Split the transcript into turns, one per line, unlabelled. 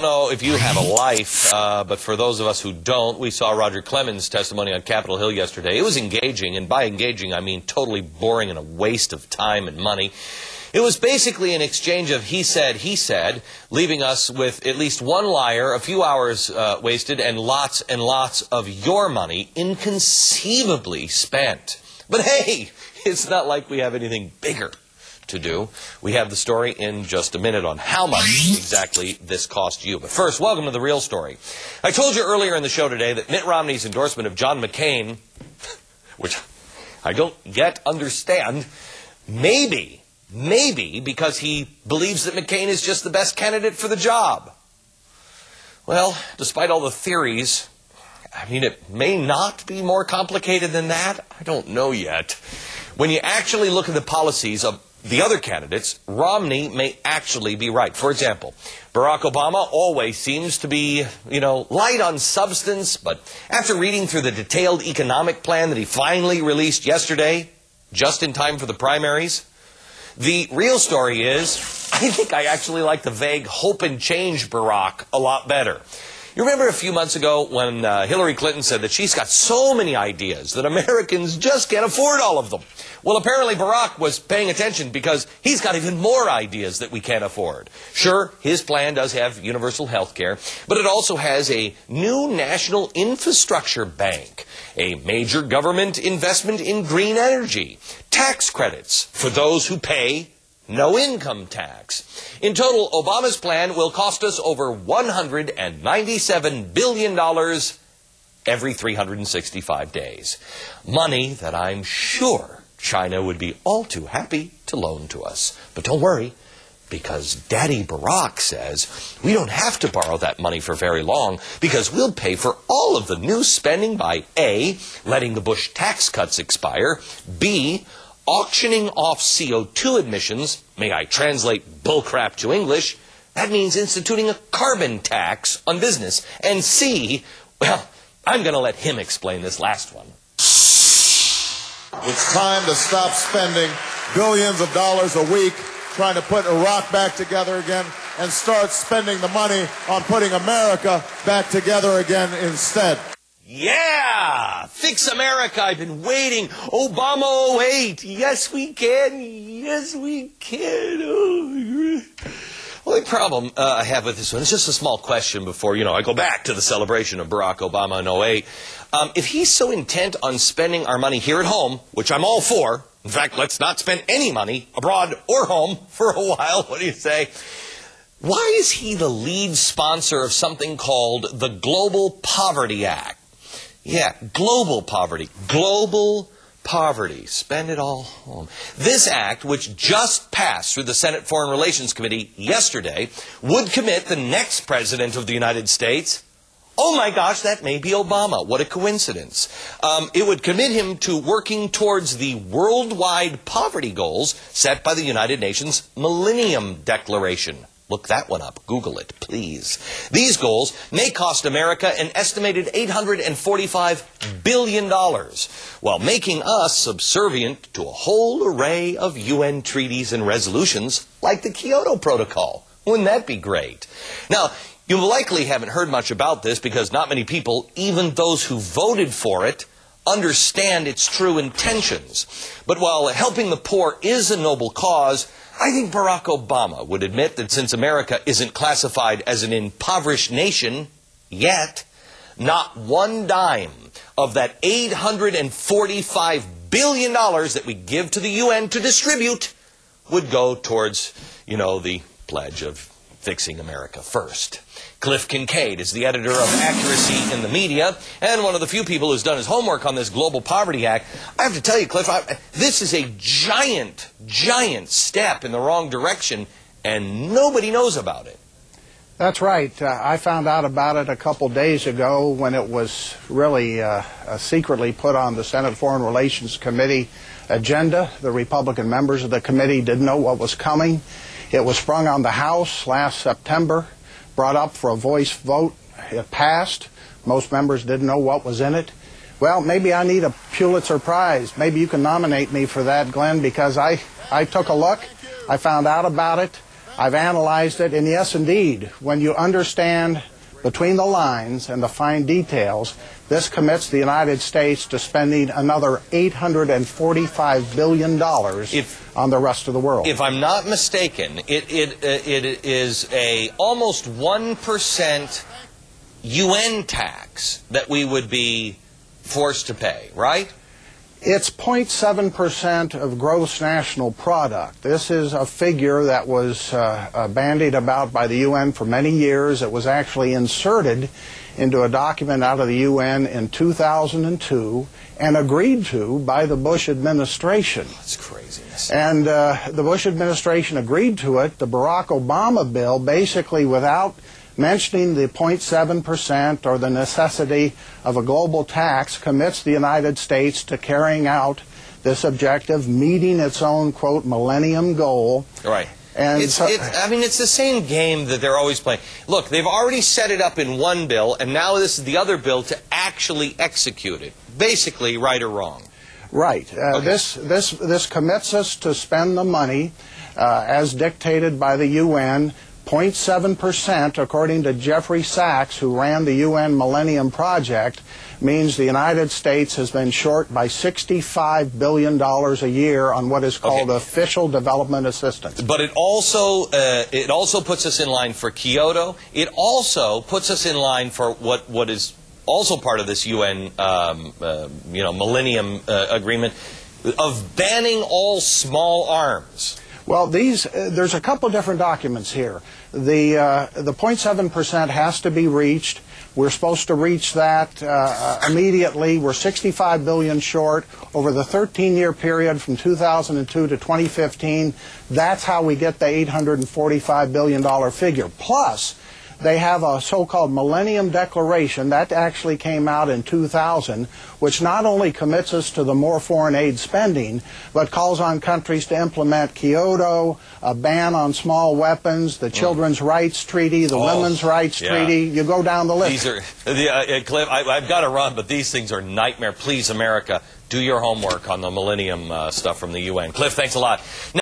know if you have a life, but for those of us who don't, we saw Roger Clemens' testimony on Capitol Hill yesterday. It was engaging, and by engaging I mean totally boring and a waste of time and money. It was basically an exchange of he said, leaving us with at least one liar, a few hours wasted, and lots of your money inconceivably spent. But hey, it's not like we have anything bigger to do. We have the story in just a minute on how much exactly this cost you. But first, welcome to the real story. I told you earlier in the show today that Mitt Romney's endorsement of John McCain, which I don't yet understand, maybe because he believes that McCain is just the best candidate for the job. Well, despite all the theories, I mean, it may not be more complicated than that. I don't know yet. When you actually look at the policies of the other candidates, Romney may actually be right. For example, Barack Obama always seems to be, light on substance, but after reading through the detailed economic plan that he finally released yesterday, just in time for the primaries, the real story is, I think I actually like the vague hope and change Barack a lot better. You remember a few months ago when Hillary Clinton said that she's got so many ideas that Americans just can't afford all of them? Well, apparently Barack was paying attention because he's got even more ideas that we can't afford. Sure, his plan does have universal health care, but it also has a new national infrastructure bank, a major government investment in green energy, tax credits for those who pay no income tax. In total, Obama's plan will cost us over $197 billion every 365 days. Money that I'm sure China would be all too happy to loan to us. But don't worry, because Daddy Barack says we don't have to borrow that money for very long because we'll pay for all of the new spending by A, letting the Bush tax cuts expire, B, auctioning off CO2 emissions. May I translate bullcrap to English? That means instituting a carbon tax on business. And C, well, I'm going to let him explain this last one.
It's time to stop spending billions of dollars a week trying to put Iraq back together again and start spending the money on putting America back together again instead.
Yeah! Fix America. I've been waiting. Obama 08. Yes, we can. Yes, we can. Oh, well, the problem I have with this one is just a small question before, I go back to the celebration of Barack Obama in 08. If he's so intent on spending our money here at home, which I'm all for, in fact, let's not spend any money abroad or home for a while, what do you say? Why is he the lead sponsor of something called the Global Poverty Act? Yeah, global poverty. Global poverty. Spend it all home. This act, which just passed through the Senate Foreign Relations Committee yesterday, would commit the next president of the United States. Oh my gosh, that may be Obama. What a coincidence. It would commit him to working towards the worldwide poverty goals set by the United Nations Millennium Declaration. Look that one up. Google it, please. These goals may cost America an estimated $845 billion, while making us subservient to a whole array of UN treaties and resolutions like the Kyoto Protocol. Wouldn't that be great? Now, you likely haven't heard much about this because not many people, even those who voted for it, understand its true intentions. But while helping the poor is a noble cause, I think Barack Obama would admit that since America isn't classified as an impoverished nation yet, not one dime of that $845 billion that we give to the UN to distribute would go towards, the pledge of fixing America first. Cliff Kincaid is the editor of Accuracy in the Media and one of the few people who's done his homework on this Global Poverty Act. I have to tell you, Cliff, this is a giant step in the wrong direction, and nobody knows about it.
That's right. I found out about it a couple days ago when it was really secretly put on the Senate Foreign Relations Committee agenda. The Republican members of the committee didn't know what was coming. It was sprung on the House last September, brought up for a voice vote. It passed. Most members didn't know what was in it. Well, maybe I need a Pulitzer Prize. Maybe you can nominate me for that, Glenn, because I took a look. I found out about it. I've analyzed it, and yes, indeed, when you understand between the lines and the fine details, this commits the United States to spending another $845 billion on the rest of the world.
If I'm not mistaken, it is a almost 1% UN tax that we would be forced to pay, right?
It's 0.7% of gross national product. This is a figure that was bandied about by the UN for many years. It was actually inserted into a document out of the UN in 2002 and agreed to by the Bush administration.
That's craziness.
And the Bush administration agreed to it. The Barack Obama bill, basically without mentioning the 0.7% or the necessity of a global tax, commits the United States to carrying out this objective, meeting its own, quote, millennium goal.
Right.
And
I mean, it's the same game that they're always playing. Look, they've already set it up in one bill, and now this is the other bill to actually execute it. Basically, right or wrong.
Right.
Okay.
This commits us to spend the money as dictated by the UN. 0.7%, according to Jeffrey Sachs, who ran the UN Millennium Project, means the United States has been short by $65 billion a year on what is called official development assistance.
But it also puts us in line for Kyoto. It also puts us in line for what is also part of this UN Millennium Agreement of banning all small arms.
Well, there's a couple different documents here. The 0.7% has to be reached. We're supposed to reach that immediately. We're 65 billion short over the 13-year period from 2002 to 2015. That's how we get the $845 billion figure. Plus, they have a so-called Millennium Declaration that actually came out in 2000, which not only commits us to the more foreign aid spending, but calls on countries to implement Kyoto, a ban on small weapons, the Children's Rights Treaty, the Women's Rights Treaty. You go down the list.
These are, Cliff, I've got to run, but these things are nightmare. Please, America, do your homework on the Millennium stuff from the UN. Cliff, thanks a lot.